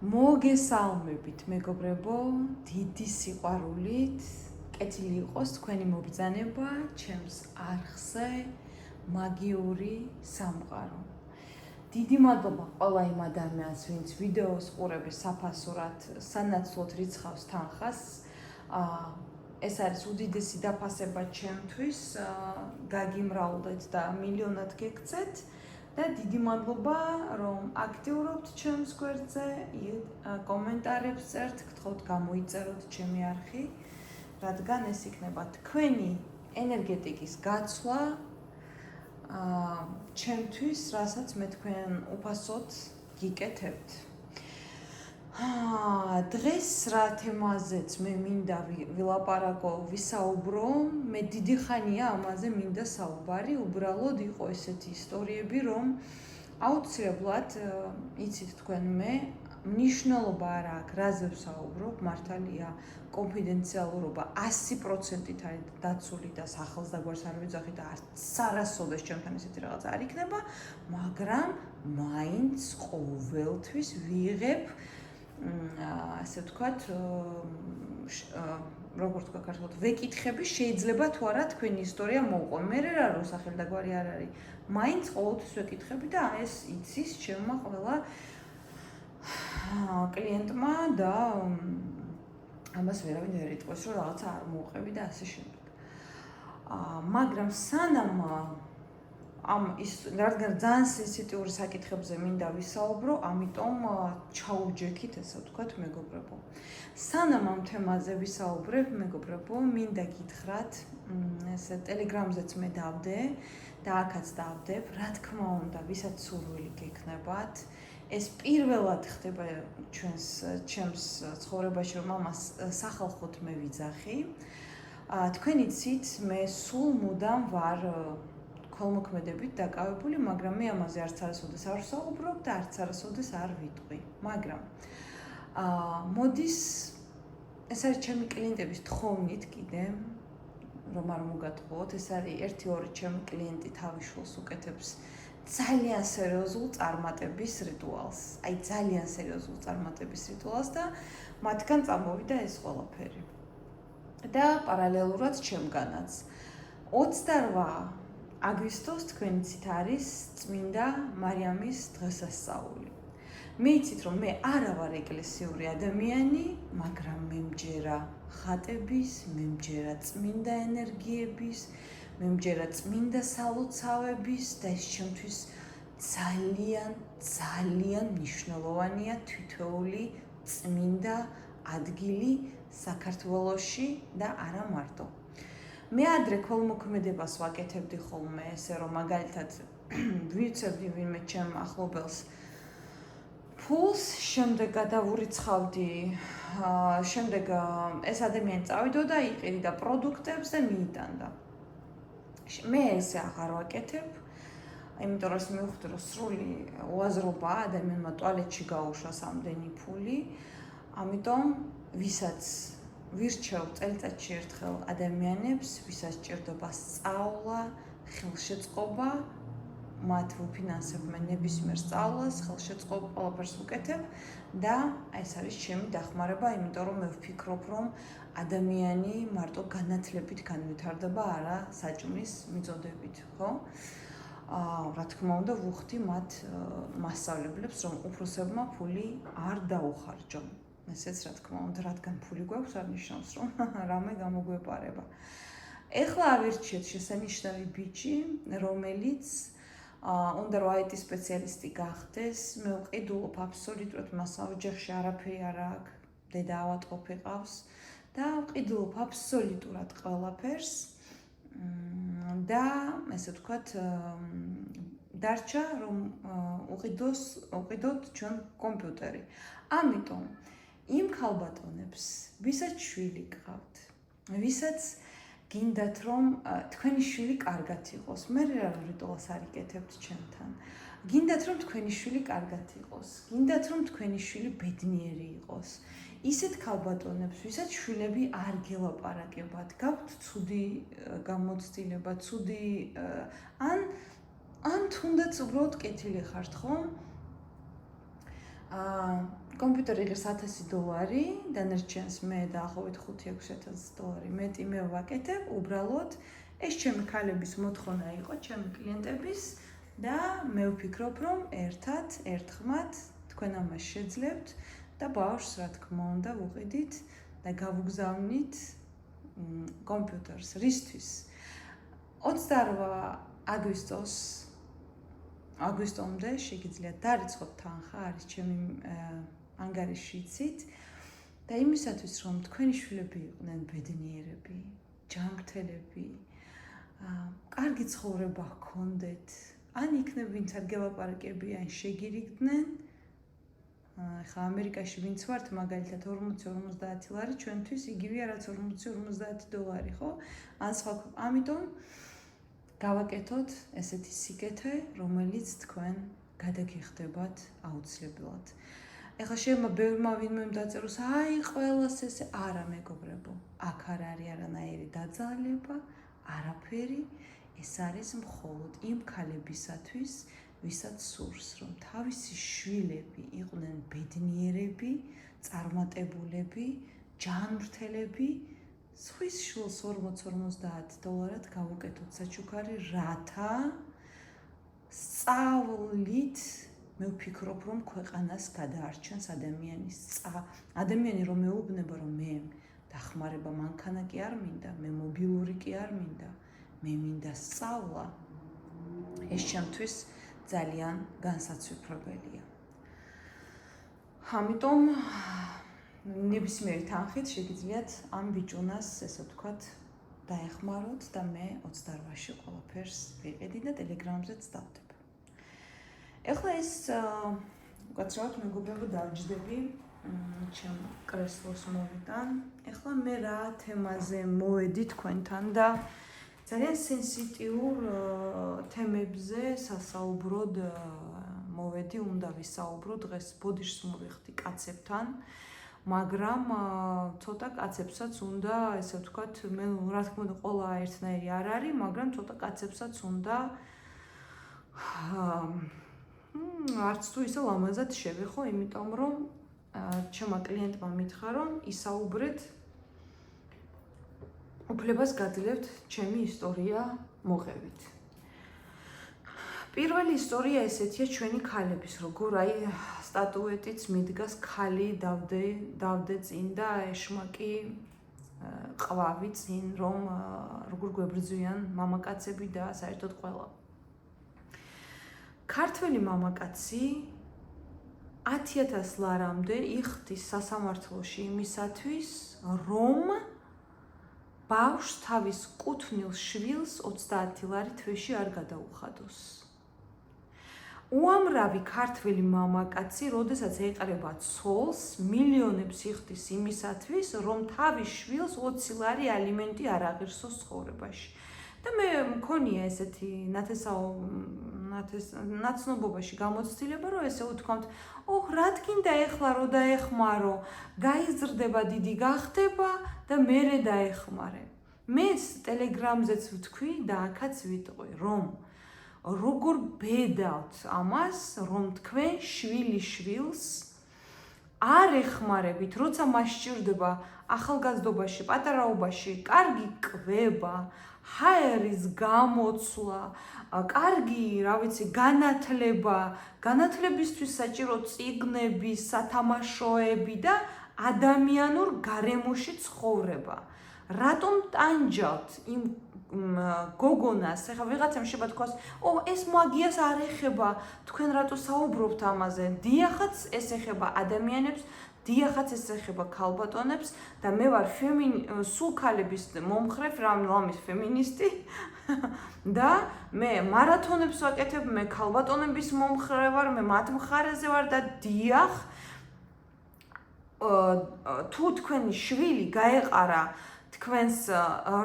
მოგესალმებით მეგობრებო, დიდი სიყვარულით, კეთილი იყოს თქვენი მობრძანება ჩემს არხზე მაგიური სამყარო. დიდი მადლობა ყველა იმ ადამიანს, ვინც ვიდეოს ყურების საფასურად სანაცვლოდ რიცხავს თანხას. ეს არის უდიდესი დაფასება ჩემთვის, გაგიმრავლდეთ და მილიონად გექცეთ. და დიდი მადლობა, რომ აქტიურობთ ჩემს გვერდზე, კომენტარებს წერთ, გთხოვთ გამოიწეროთ ჩემი არხი, რადგან ეს იქნება თქვენი ენერგეტიკის გაცვლა ჩემთვის, რასაც მე თქვენ უფასოდ გიკეთებთ. დღეს რა თემაზეც მე მინდა ვილაპარაკო, ვისაუბრო, მე დიდი ხანია ამაზე მინდა საუბარი, უბრალოდ იყო ესეთი ისტორიები, რომ აუცილებლად იცით თქვენ მე მნიშვნელობა არ აქვს, რაზე ვსაუბრობ, მართალია კონფიდენციალურობა 100%-ით არის დაცული და სახელს და გვარს არ ვიძახი და არც არასოდეს ჩემთან ესეთი რაღაც არ იქნება, მაგრამ მაინც ყოველთვის ვიღებ ასე ვთქვათ, როგორ თქვა ქართულად, ვეკითხები შეიძლება თუ არა თქვენი ისტორია მოუყო. მე რა მოსახელ და გვარი არ არის. მაინც ყოველთვის ვეკითხები და ეს იცის ჩემმა ყველა კლიენტმა და ამას ვერავინ ვერ იტყვის, რომ რაღაცა არ მოუყევი და ასე შემდეგ. მაგრამ სანამ რადგან ძალიან სენსიტიური საკითხებზე მინდა ვისაუბრო, ამიტომ ჩაუჯექით, ესე ვთქვათ, მეგობრებო. სანამ ამ თემაზე ვისაუბრებ, მეგობრებო, მინდა გითხრათ, ესე ტელეგრამზეც მე დავდე და აქაც დავდებ, რა თქმა უნდა, ვისაც სურვილი გექნებათ, ეს პირველად ხდება ჩემს ცხოვრებაში, რომ ამას სახალხოდ მე ვიძახი. თქვენ იცით, მე სულ მუდამ ვარ ქველმოქმედებით დაკავებული, მაგრამ მე ამაზე არც არასოდეს არ ვსაუბრობ და არც არასოდეს არ ვიტყვი. მაგრამ მოდის ეს არის ჩემი კლიენტების თხოვნით კიდე, რომ არ მოგატყუოთ, ეს არის 1-2 ჩემი კლიენტი თავის უკეთებს ძალიან სერიოზულ წარმატების რიტუალს. აი ძალიან სერიოზულ წარმატების რიტუალს და მათგან წამოვიდა ეს ყველაფერი. და პარალელურად ჩემგანაც 28 აგვისტოს თქვენ იცით არის წმინდა მარიამის დღესასწაული. მე იცით რომ მე არა ვარ ეკლესიური ადამიანი, მაგრამ მე მჯერა ხატების, მე მჯერა წმინდა ენერგიების, მე მჯერა წმინდა სალოცავების და ეს ჩემთვის ძალიან მნიშვნელოვანია თითოეული წმინდა ადგილი საქართველოში და არა მარტო. მე ადრე ქველმოქმედებას ვაკეთებდი ხოლმე, ესე რომ მაგალითად ვიცებდი ვინმე ჩემ ახლობელს ფულს, შემდეგ გადავურიცხავდი, შემდეგ ეს ადამიანი წავიდოდა, იყიდდა პროდუქტებს და მიიტანდა. მე ესე აღარ ვაკეთებ, იმიტომ რომ მივხვდი, რომ სრული უაზრობაა ადამიანმა ტუალეტში გაუშვა სამდენი ფული, ამიტომ ვისაც ვირჩევ წელიწადში ერთხელ ადამიანებს, ვისაც სჭირდება სწავლა, ხელშეწყობა, მათ ვფინანსებ მე ნებისმიერ სწავლას, ხელშეწყობა, ყველაფერს ვუკეთებ და ეს არის ჩემი დახმარება, იმიტომ რომ მე ვფიქრობ, რომ ადამიანი მარტო განათლებით განვითარდება, არა საჭმლის მიწოდებით, ხო? რა თქმა უნდა, ვუხდი მათ მასწავლებლებს, რომ უფროსებმა ფული არ დაუხარჯონ. ესეც რა თქმა უნდა, რადგან ფული გვაქვს, არ ნიშნავს, რომ რამე გამოგვეპარება. ეხლა ავირჩიეთ შესანიშნავი ბიჭი, რომელიც უნდა რომ IT სპეციალისტი გახდეს, მე ვყიდულობ აბსოლუტურად მას ოჯახში არაფერი არ აქვს, დედა ავატყოფი ყავს და ვყიდულობ აბსოლუტურად ყველაფერს და ესე ვთქვათ, დარჩა რომ უყიდოთ ჩვენ კომპიუტერი. ამიტომ იმ ქალბატონებს, ვისაც შვილი გყავთ, ვისაც გინდათ რომ თქვენი შვილი კარგად იყოს, მე რა რიტუალს არ იკეთებთ ჩემთან. გინდათ რომ თქვენი შვილი კარგად იყოს, გინდათ რომ თქვენი შვილი ბედნიერი იყოს. ისეთ ქალბატონებს, ვისაც შვილები არ გელაპარაკებათ, გაქვთ ცუდი გამოცდილება, ცუდი ან თუნდაც უბრალოდ კეთილი ხართ, ხო? კომპიუტერი იღებს $1000 დანარჩენს მე დაახლოებით $5-6,000 მეტი მე ვაკეთებ, უბრალოდ ეს ჩემი ქალების მოთხოვნა იყო, ჩემი კლიენტების და მე ვფიქრობ, რომ ერთხმად თქვენ ამას შეძლებთ და ბავშვს რა თქმა უნდა ვუყიდით და გავუგზავნით კომპიუტერს. რისთვის? 28 აგვისტომდე შეგიძლიათ დარიცხოთ თანხა, არის ჩემი ანგარიშიც და იმისათვის, რომ თქვენი შვილები იყვნენ ბედნიერები, ჯანმრთელები, კარგი ცხოვრება ჰქონდეთ, ან იქნებ ვინც არ გელაპარაკებიან, შეგირიგდნენ. ხა ამერიკაში ვინც ვართ, მაგალითად 40-50 ლარი ჩვენთვის იგივეა რაც $40-50, ხო? ან სხვა, ამიტომ გავაკეთოთ ესეთი სიკეთე, რომელიც თქვენ გადაგიხდებათ აუცილებლად. ეხლა შეიძლება ბევრმა ვინმე დაწეროს, აი ყველას ესე არა მეგობრებო, აქ არ არის არანაირი დაძალება, არაფერი, ეს არის მხოლოდ იმ ქალებისათვის, ვისაც სურს, რომ თავისი შვილები იყვნენ ბედნიერები, წარმატებულები, ჯანმრთელები, სხვის შვილს $40-50 გავუკეთოთ საჩუქარი, რათა სწავლით მე ვფიქრობ, რომ ქვეყანას გადაარჩენს ადამიანი რომ მეუბნება, რომ მე დახმარება მანქანა კი არ მინდა, მე მობილური კი არ მინდა, მე მინდა სწავლა, ეს ჩემთვის ძალიან განსაცვიფრებელია. ამიტომ ნებისმიერი თანხით შეგიძლიათ ამ ბიჭუნას, ესე ვთქვათ, დაეხმაროთ და მე 28-ში ყველაფერს ვიყიდი და ტელეგრამზეც დავდებ. ეხლა ეს უკაცრავად მეგობრებო დავჯდები ჩემ კრესლოს მოვიდან. ეხლა მე რა თემაზე მოვედი თქვენთან და ძალიან სენსიტიურ თემებზე სასაუბროდ მოვედი, უნდა ვისაუბრო დღეს ბოდიშს მოვიხდი კაცებთან, მაგრამ ცოტა კაცებსაც უნდა, ესე ვთქვათ, მე რა თქმა უნდა ყველა ერთნაირი არ არის, მაგრამ ცოტა კაცებსაც უნდა არც თუ ისე ლამაზად შევეხო, იმიტომ რომ ჩემმა კლიენტმა მითხრა, რომ ისაუბრეთ, უფლებას გაძლევთ ჩემი ისტორია მოყევით. პირველი ისტორია ესეთია ჩვენი ქალების, როგორ აი სტატუეტიც მიდგას ქალი დავდე წინ და ეშმაკი ყვავი წინ, რომ როგორ გვებრძვიან მამაკაცები და საერთოდ ყველა. ქართველი მამაკაცი 10,000 ლარამდე იხდის სასამართლოში იმისათვის, რომ ბავშვს თავის კუთვნილ შვილს 30 ლარი თვეში არ გადაუხადოს. უამრავი ქართველი მამაკაცი, როდესაც ეყრება ცოლს, მილიონებს იხდის იმისათვის, რომ თავის შვილს 20 ლარი ალიმენტი არ აღირსოს ცხოვრებაში. და მე მქონია ესეთი ნაცნობობაში გამოცდილება, რომ ესე ვთქვათ, რა თქინდა ეხლა რო დაეხმარო, გაიზრდება, დიდი გახდება და მერე დაეხმარე. მე ტელეგრამზეც ვთქვი და აქაც ვიტყვი, რომ როგორ ბედავთ ამას, რომ თქვენ შვილის არ ეხმარებით, როცა მას სჭირდება ახალგაზრდობაში, პატარაობაში, კარგი კვება, ჰაერის გამოცვლა, კარგი, რა ვიცი, განათლება, განათლებისთვის საჭირო წიგნები, სათამაშოები და ადამიანურ გარემოში ცხოვრება. რატომ ტანჯავთ იმ გოგონას, ეხლა ვიღაცამ შეიძლება თქვას, ეს მაგიას არ ეხება, თქვენ რატო საუბრობთ ამაზე? დიახაც ეს ეხება ადამიანებს, დიახაც ეს ეხება ქალბატონებს და მე ვარ სულ ქალების მომხრე, რამის ფემინისტი და მე მარათონებს ვაკეთებ, მე ქალბატონების მომხრე ვარ, მე მათ მხარეზე ვარ და დიახ, თუ თქვენი შვილი გაეყარა თქვენს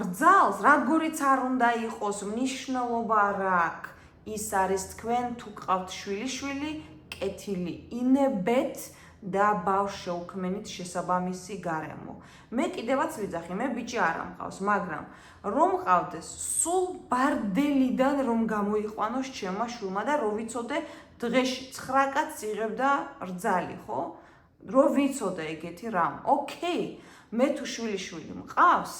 რძალს, როგორიც არ უნდა იყოს, მნიშვნელობა რა აქვს, ის არის თქვენ თუ გყავთ შვილი, კეთილი ინებეთ და ბავშვს შეუქმნით შესაბამისი გარემო. მე კიდევაც ვიძახი, მე ბიჭი არ ამყავს, მაგრამ რომ მყავდეს, სულ ბარდელიდან რომ გამოიყვანოს ჩემმა შვილმა და რო ვიცოდე დღეში 9 კაცს იღებდა რძალი, ხო? რო ვიცოდე ეგეთი რამ. ოკეი, მე თუ შვილი მყავს,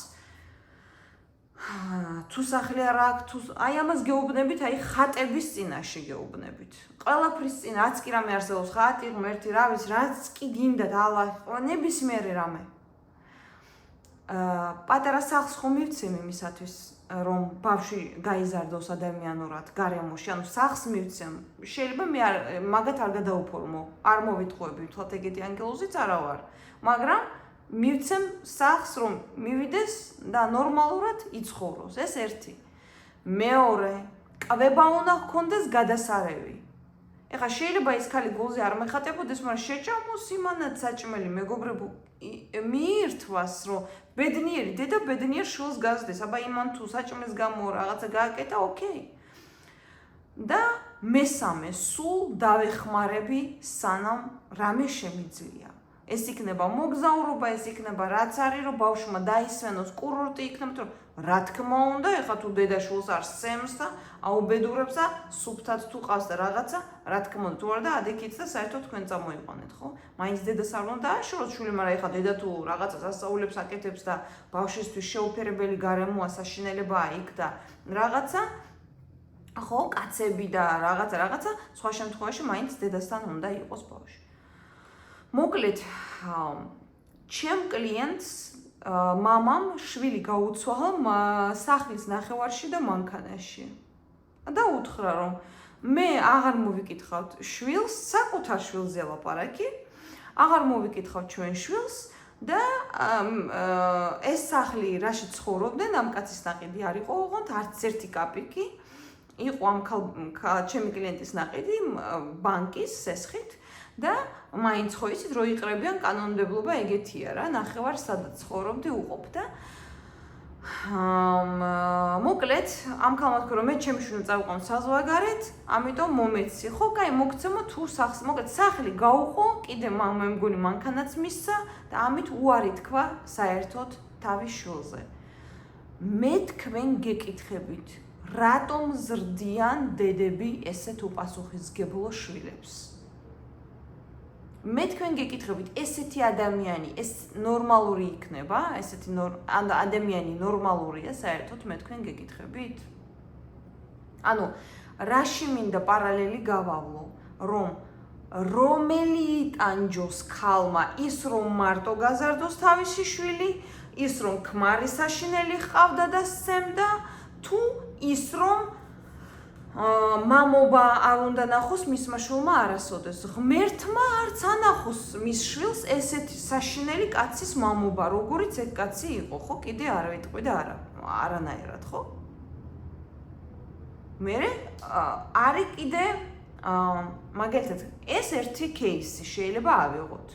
თუ სახლი არ აქვს, თუ აი ამას გეუბნებით, აი ხატების წინაშე გეუბნებით. ყველაფრის წინ, რაც კი რამე არსებობს, ხატი, ღმერთი, რა ვიცი, რაც კი გინდათ, ალაჰი, ნებისმიერი რამე. პატარა სახლს ხომ მივცემ იმისათვის, რომ ბავშვი გაიზარდოს ადამიანურად გარემოში, ანუ სახლს მივცემ. შეიძლება მე მაგათ არ გადაუფორმო, არ მოვიტყუები, თქო ეგეთი ანგელოზიც არა ვარ, მაგრამ მივცემ სახლს, რომ მივიდეს და ნორმალურად იცხოვროს. ეს ერთი. მეორე, კვება უნდა ჰქონდეს გადასარევი. ეხლა შეიძლება ის ხალი გულზე არ მეხატებოდეს, მაგრამ შეჭამოს იმანად საჭმელი მეგობრებო, მიირთვას, რომ ბედნიერი დედა ბედნიერ შვილს გაზრდეს. აბა იმან თუ საჭმლის გამო რაღაცა გააკეთა, ოკეი. და მესამე, სულ დავეხმარები, სანამ რამე შემიძლია. ეს იქნება მოგზაურობა, ეს იქნება რაც არის, რომ ბავშვმა დაისვენოს კურორტი იქნება, რომ რა თქმა უნდა, ეხლა თუ დედა შვილს არ სცემს და აუბედურებს და სუფთად თუ ყავს და რაღაცა, რა თქმა უნდა, თუ არა და ადექით და საერთოდ თქვენ წამოიყვანეთ, ხო? მაინც დედას არ უნდა დააშოროთ შვილი, მაგრამ ეხლა დედა თუ რაღაცას ასწავლებს, აკეთებს და ბავშვისთვის შეუფერებელი გარემოა, საშინელებაა იქ და რაღაცა, ხო, კაცები და რაღაცა, სხვა შემთხვევაში მაინც დედასთან უნდა იყოს ბავშვი. მოკლედ, ჩემ კლიენტს მამამ შვილი გაუცვალა სახლის ნახევარში და მანქანაში. და უთხრა, რომ მე აღარ მოვიკითხავთ შვილს, საკუთარ შვილზე ლაპარაკი, აღარ მოვიკითხავთ ჩვენ შვილს და ეს სახლი რაში ცხოვრობდნენ, ამ კაცის ნაყიდი არ იყო, ოღონდ არც ერთი კაპიკი იყო ამ ჩემი კლიენტის ნაყიდი ბანკის სესხით. და მაინც ხო იცით რო იყრებიან კანონმდებლობა ეგეთია რა, ნახევარ სადაც ცხოვრობდი უყოფ და მოკლედ ამ ქალმა თქვა რომ მე ჩემი შვილი წავიყვან საზღვარგარეთ, ამიტომ მომეცი. ხო, კაი, მოგცემო თუ სახლს, მოკლედ სახლი გაუყო, კიდე მე მგონი მანქანაც მისცა და ამით უარი თქვა საერთოდ თავის შვილზე. მე თქვენ გეკითხებით, რატომ ზრდიან დედები ესეთ უპასუხისმგებლო შვილებს? მე თქვენ გეკითხებით, ესეთი ადამიანი, ეს ნორმალური იქნება, ესეთი ადამიანი ნორმალურია, საერთოდ მე თქვენ გეკითხებით? ანუ, რაში მინდა პარალელი გავავლო, რომ რომელი იტანჯოს ქალმა ის რომ მარტო გაზარდოს თავისი შვილი, ის რომ ქმარი საშინელი ჰყავდა და სცემდა, თუ ის რომ მამობა არ უნდა ნახოს მისმა შვილმა არასოდეს. ღმერთმა არც ანახოს მის შვილს ესეთი საშინელი კაცის მამობა, როგორიც ეგ კაცი იყო, ხო? კიდე არ ვიტყვი და არანაირად, ხო? მერე არის კიდე მაგალითად, ეს ერთი кейსი შეიძლება ავიღოთ.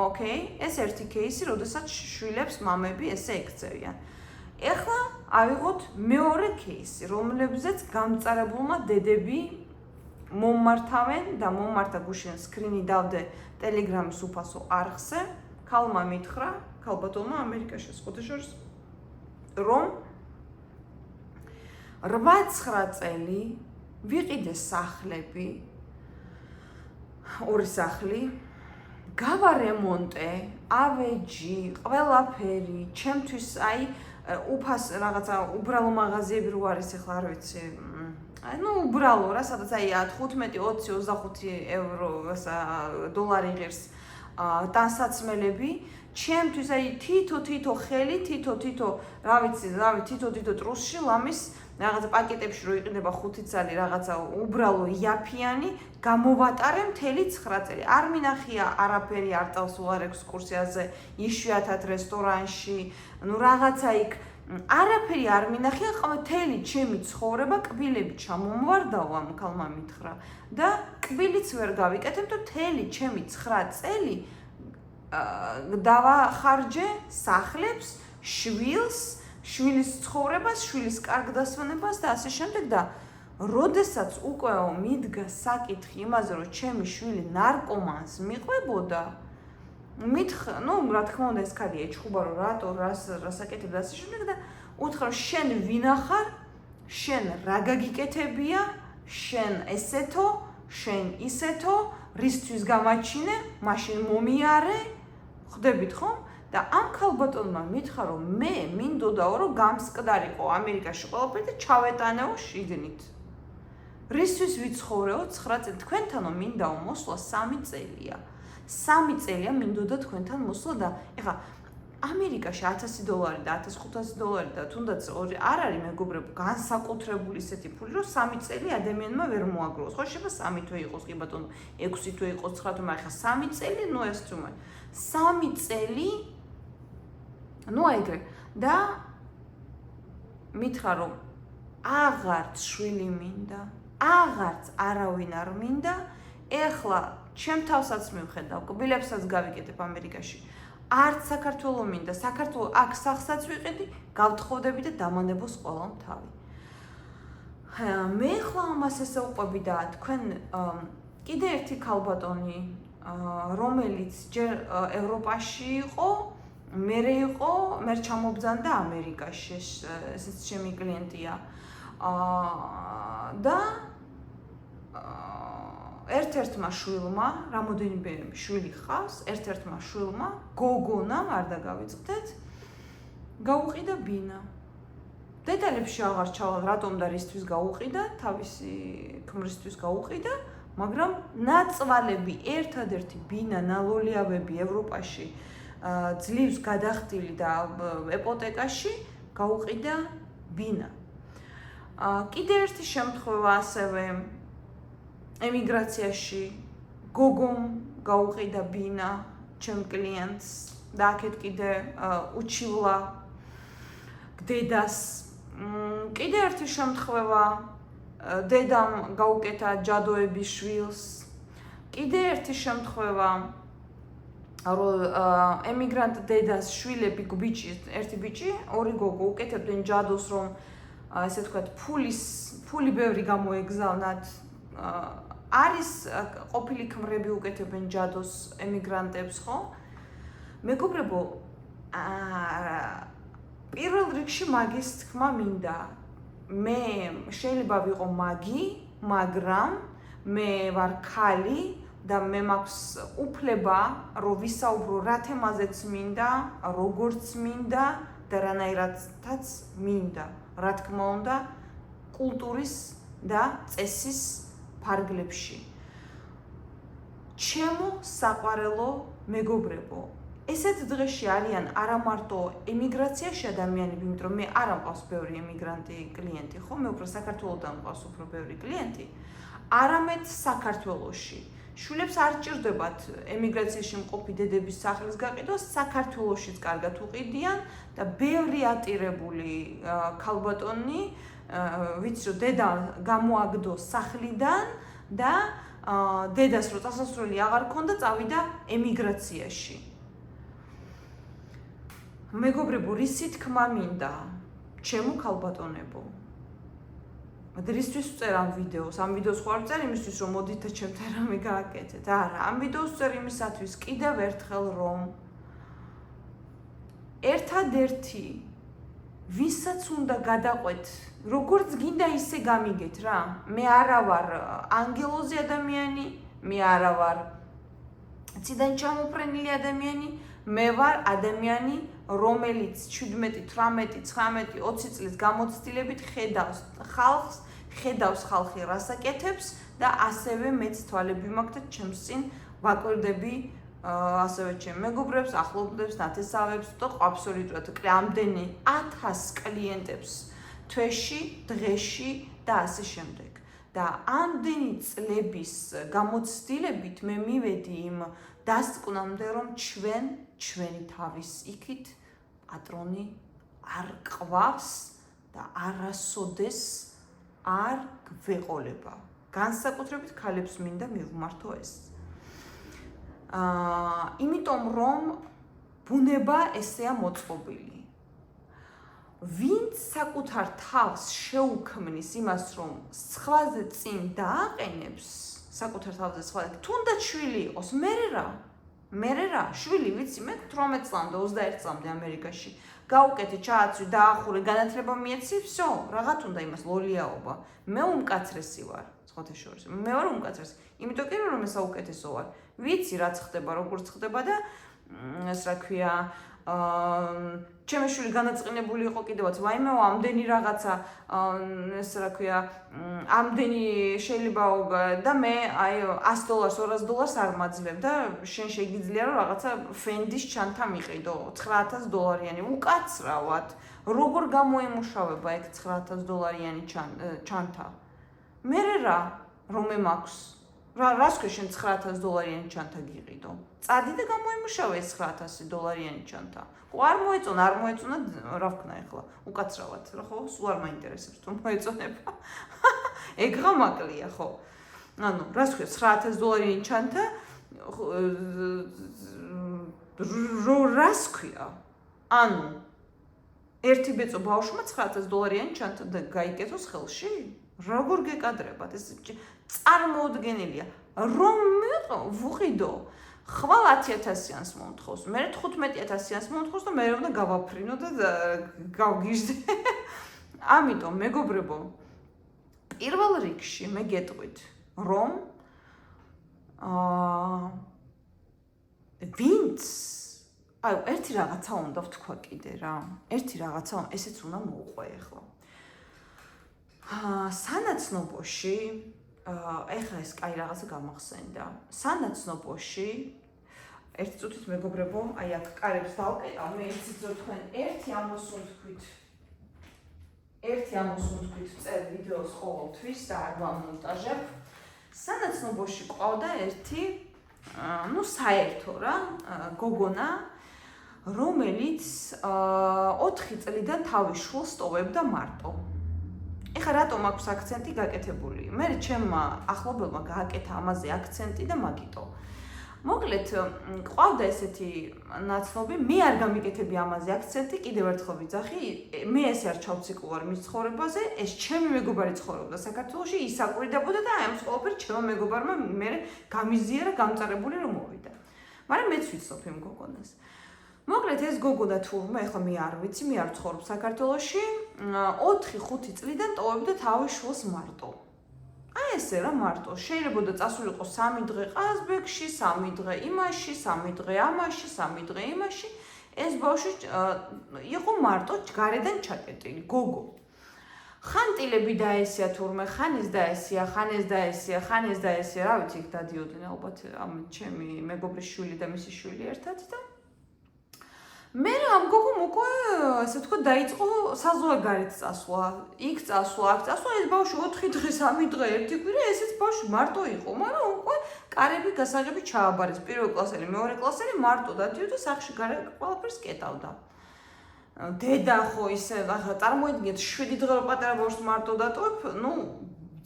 ოკეი, ეს ერთი кейსი, როდესაც შვილებს მამები ესე ექცევიან. ეხლა ავიღოთ მეორე кейსი, რომლებზეც გამწარებულმა დედები მომმართავენ და მომმართა გუშინ სკრინი დავდე ტელეგრამის უფასო არხზე, ქალმა მითხრა, ქალბატონმა ამერიკაში სკოტეშორს, რომ 8-9 წელი ვიყიდე სახლები, ორი სახლი, გავარემონტე, ავეჯი, ყველაფერი, ჩემთვის აი უფას რაღაცა უბრალო მაღაზიები რო არის ახლა არ ვიცი. ну უბრალო რა, სადაც აი 15-20-25 ევრო დოლარი ღირს ტანსაცმელები, ჩემთვის აი თითო ხელი, თითო რა ვიცი, თითო ტრუსში ლამის რაღაცა პაკეტებში რო იყიდება 5 წელი რაღაცა უბრალო იაფიანი, გამოვატარე მთელი 9 წელი. არ მინახია არაფერი არ წავს უარ ექსკურსიაზე, იშვიათად რესტორანში, ну რაღაცა იქ არაფერი არ მინახია, მთელი ჩემი ცხოვრება კბილები ჩამომვარდაო ამ ქალმა მითხრა და კბილიც ვერ გავიკეთებ და მთელი ჩემი 9 წელი დავახარჯე სახლებს, შვილის ცხოვრებას, შვილის კარგ დასვენებას და ასე შემდეგ და როდესაც უკვე მიდგა საკითხი იმაზე, რომ ჩემი შვილი ნარკომანს მიყვებოდა, რა თქმა უნდა ეს ქალი ეჩხუბა, რომ რატო რას აკეთებ და ასე შემდეგ და უთხრა, რომ შენ ვინახარ, შენ რა გაგიკეთებია, შენ ესეთო, შენ ისეთო, რისთვის გამაჩინე, მაშინ მომიარე, ხვდებით ხომ? და ამ ქალბატონმა მითხრა, რომ მე მინდოდაო, რომ გამსკდარიყო ამერიკაში ყველაფერი და ჩავეტანეო შიგნით. რისთვის ვიცხოვრეო 9 წელი? თქვენთანო მინდაო მოსვლა 3 წელია. 3 წელია მინდოდა თქვენთან მოსვლა და ეხლა ამერიკაში $1000 და $1500 და თუნდაც არ არის მეგობრებო განსაკუთრებული ისეთი ფული, რომ 3 წელი ადამიანმა ვერ მოაგროვოს. ხო შეიძლება 3 თვე იყოს, კი ბატონო, 6 თვე იყოს, 9 თვე, მაგრამ ეხლა 3 წელი, ნუ ეს თუმცა 3 წელი ნუ ეგრე და მითხრა, რომ აღარც შვილი მინდა, აღარც არავინ არ მინდა, ეხლა ჩემ თავსაც მივხედავ, კბილებსაც გავიკეთებ ამერიკაში. არც საქართველო მინდა, საქართველო აქ სახსაც ვიყიდი, გავთხოვდები და დამანებოს ყველამ თავი. მე ხლა ამას ესე უყვები და თქვენ კიდე ერთი ქალბატონი, რომელიც ჯერ ევროპაში იყო, მერე იყო, მე ჩამობძანდა ამერიკაში, ესეც ჩემი კლიენტია. და ერთ-ერთმა შვილმა, რამოდენიმე შვილი ხავს, ერთ-ერთმა შვილმა, გოგონამ არ დაგავიწყდეთ, გაუყიდა ბინა. დეტალებში აღარ ჩავალ, რატომ და რისთვის გაუყიდა, თავისი ქმრისთვის გაუყიდა, მაგრამ ნაწვალები ერთადერთი ბინა, ნალოლიავები ევროპაში ძლივს გადახდილი და ეპოთეკაში გაუყიდა ბინა. კიდე ერთი შემთხვევა ასევე ემიგრაციაში გოგომ გაუყიდა ბინა ჩემ კლიენტს და აქეთ კიდე უჩივლა დედას. კიდე ერთი შემთხვევა დედამ გაუკეთა ჯადოების შვილს. კიდე ერთი შემთხვევა რომ ემიგრანტ დედას შვილები ბიჭი, ერთი ბიჭი, ორი გოგო უკეთებდნენ ჯადოს, რომ ესე ვთქვათ, ფული ბევრი გამოეგზავნათ. არის ყოფილი ქმრები უკეთებენ ჯადოს ემიგრანტებს, ხო? მეგობრებო, პირველ რიგში მაგის თქმა მინდა. მე შეიძლება ვიყო მაგი, მაგრამ მე ვარ ქალი და მე მაქვს უფლება, რომ ვისაუბრო რა თემაზეც მინდა, როგორც მინდა და რანაირადაც მინდა. რა თქმა უნდა, კულტურის და წესის ფარგლებში. ჩემო საყვარელო მეგობრებო, ესეთ დღეში არიან არა მარტო ემიგრაციაში ადამიანები, იმიტომ რომ მე არ ამყავს ბევრი ემიგრანტი კლიენტი, ხო? მე უფრო საქართველოდან მყავს უფრო ბევრი კლიენტი, არამედ საქართველოში. შვილებს არ ჭირდებათ ემიგრაციაში მყოფი დედების სახლის გაყიდვა, საქართველოშიც კარგად უყიდიან და ბევრი ატირებული ქალბატონი ვიცი რომ დედა გამოაგდო სახლიდან და დედას რო წასასვლელი აღარ ქონდა, წავიდა ემიგრაციაში. მეგობრებო, რისი თქმა მინდა, ჩემო ქალბატონებო. რისთვის ვწერ ამ ვიდეოს? ამ ვიდეოს ხო არ ვწერ იმისთვის, რომ მოდით და ჩემთან რამე გააკეთეთ. არა, ამ ვიდეოს ვწერ იმისათვის კიდევ ერთხელ, რომ ერთადერთი ვისაც უნდა გადაყვეთ, როგორც გინდა ისე გამიგეთ რა. მე არა ვარ ანგელოზი ადამიანი, მე არა ვარ ციდან ჩამოფრენილი ადამიანი, მე ვარ ადამიანი, რომელიც 17, 18, 19, 20 წლის გამოცდილებით ხედავს ხალხს, ხედავს ხალხი რას აკეთებს და ასევე მეც თვალები მაქვს და ჩემს წინ ვაკვირდები ასევე ჩემ მეგობრებს, ახლობლებს, ნათესავებს და აბსოლუტურად ამდენი 1000 კლიენტებს თვეში, დღეში და ასე შემდეგ. და ამდენი წლების გამოცდილებით მე მივედი იმ დასკვნამდე, რომ ჩვენი თავის იქით პატრონი არ ყავს და არასოდეს არ გვეყოლება. განსაკუთრებით ქალებს მინდა მივმართო ეს. იმიტომ რომ ბუნება ესეა მოწყობილი. ვინც საკუთარ თავს შეუქმნის იმას, რომ სხვაზე წინ დააყენებს, საკუთარ თავზე სხვაზე, თუნდაც შვილი იყოს, მერე რა, შვილი ვიცი, მე 18 წლამდე, 21 წლამდე ამერიკაში გაუკეთე, ჩააცვი, დაახურე, განათლება მიეცი, всё, რაღაც უნდა იმას ლოლიაობა. მე უმკაცრესი ვარ. სხვათა შორის. მეორე უმკაცრესი, იმიტომ კი რომ ეს საუკეთესო ვარ. ვიცი რაც ხდება, როგორც ხდება და ეს რა ქვია, ჩემი შვილი განაწყინებული იყო კიდევაც, ვაიმე, ამდენი რაღაცა, ეს რა ქვია, ამდენი შეიძლება და მე აი $100, $200 არ მაძლევ და შენ შეგიძლია რომ რაღაცა ფენდის ჩანთა მიყიდო, $9,000-იანი, უკაცრავად. როგორ გამოემუშავება ეგ $9,000-იანი ჩანთა? მე რა, რომ მე მაქვს რას ქვია შენ $9,000-იანი ჩანთა გიყიდო? წადი და გამოიმუშავე ეს $900-იანი ჩანთა. არ მოეწონა, არ მოეწონა, რა ვქნა ახლა? უკაცრავად, რა ხო? სულ არ მაინტერესებს თუ მოეწონება. ეგღა მაკლია, ხო? ანუ, რას ქვია $900-იანი ჩანთა? რას ქვია? ანუ, ერთი ბეწო ბავშვმა $900-იანი ჩანთა გაიკეთოს ხელში? როგორ გეკადრებათ? ეს წარმოუდგენელია. რომ ვუყიდო, ხვალ 10,000-იანს მომთხოვს, მე 15,000-იანს მომთხოვს და მე უნდა გავაფრინო და გავგიჟდე. ამიტომ მეგობრებო, პირველ რიგში მე გეტყვით, რომ ვინც აი ერთი რაღაცა უნდა ვთქვა კიდე რა. ერთი რაღაცა, ესეც უნდა მოუყვე ახლა. სანაცნობოში ეხლა ეს კაი რაღაცა გამახსენდა. სანაცნობოში ერთი წუთით მეგობრებო, აი აქ კარებს დავკეტავ, მე იცით რომ თქვენ ერთი ამას ვთქვით. ერთი ამას ვთქვით წერ ვიდეოს ყოველთვის და არ ვამონტაჟებ. სანაცნობოში ყავდა ერთი, ну საერთო რა, გოგონა, რომელიც 4 წლიდან თავის შვილს ტოვებდა მარტო. ეხლა რატომ აქვს აქცენტი გაკეთებული? მე ჩემმა ახლობელმა გააკეთა ამაზე აქცენტი და მაგიტო. მოკლედ, ყავდა ესეთი ნაცნობი, მე არ გამიკეთები ამაზე აქცენტი, კიდევ ერთხელ ვიძახი, მე ესე არ ჩავციკლო არ მის ცხოვრებაზე, ეს ჩემი მეგობარი ცხოვრობდა საქართველოში, ის აკვირდებოდა და აი ამ ყველაფერი ჩემმა მეგობარმა მე გამიზიარა, გამწარებული რომ მოვიდა. მაგრამ მეც ვიცნობ იმ გოგონას. მოკლედ ეს გოგონა თურმე, ეხლა მე არ ვიცი, მე არ ვცხოვრობ საქართველოში, 4-5 წლიდან ტოვებდა თავის შვილს მარტო. აი ესე რა მარტო, შეიძლება წასულიყო 3 დღე ყაზბეგში, 3 დღე იმაში, 3 დღე ამაში, 3 დღე იმაში. ეს ბავშვი იყო მარტო გარედან ჩაკეტილი, გოგო. ხან ტილები დაესია თურმე, ხან ის დაესია, ხან ეს დაესია, ხან ეს დაესია, რა ვიცი, დადიოდნენ ალბათ ამ ჩემი მეგობრის შვილი და მისი შვილი ერთად და მე ამ გოგომ უკვე ასე თქვა დაიწყო საზღვარგარეთ წასვლა, იქ წასვლა, აქ წასვლა, ეს ბავშვი 4 დღე, 3 დღე, ერთი კვირა ესეც ბავშვი მარტო იყო, მაგრამ უკვე კარები გასაღები ჩააბარეს, პირველ კლასელი, მეორე კლასელი მარტო დადიოდა სახლში ყველაფერს კეტავდა. დედა ხო ისე, ახლა წარმოიდგინეთ 7 დღე პატარა ბავშვს მარტო დატოვებ, ну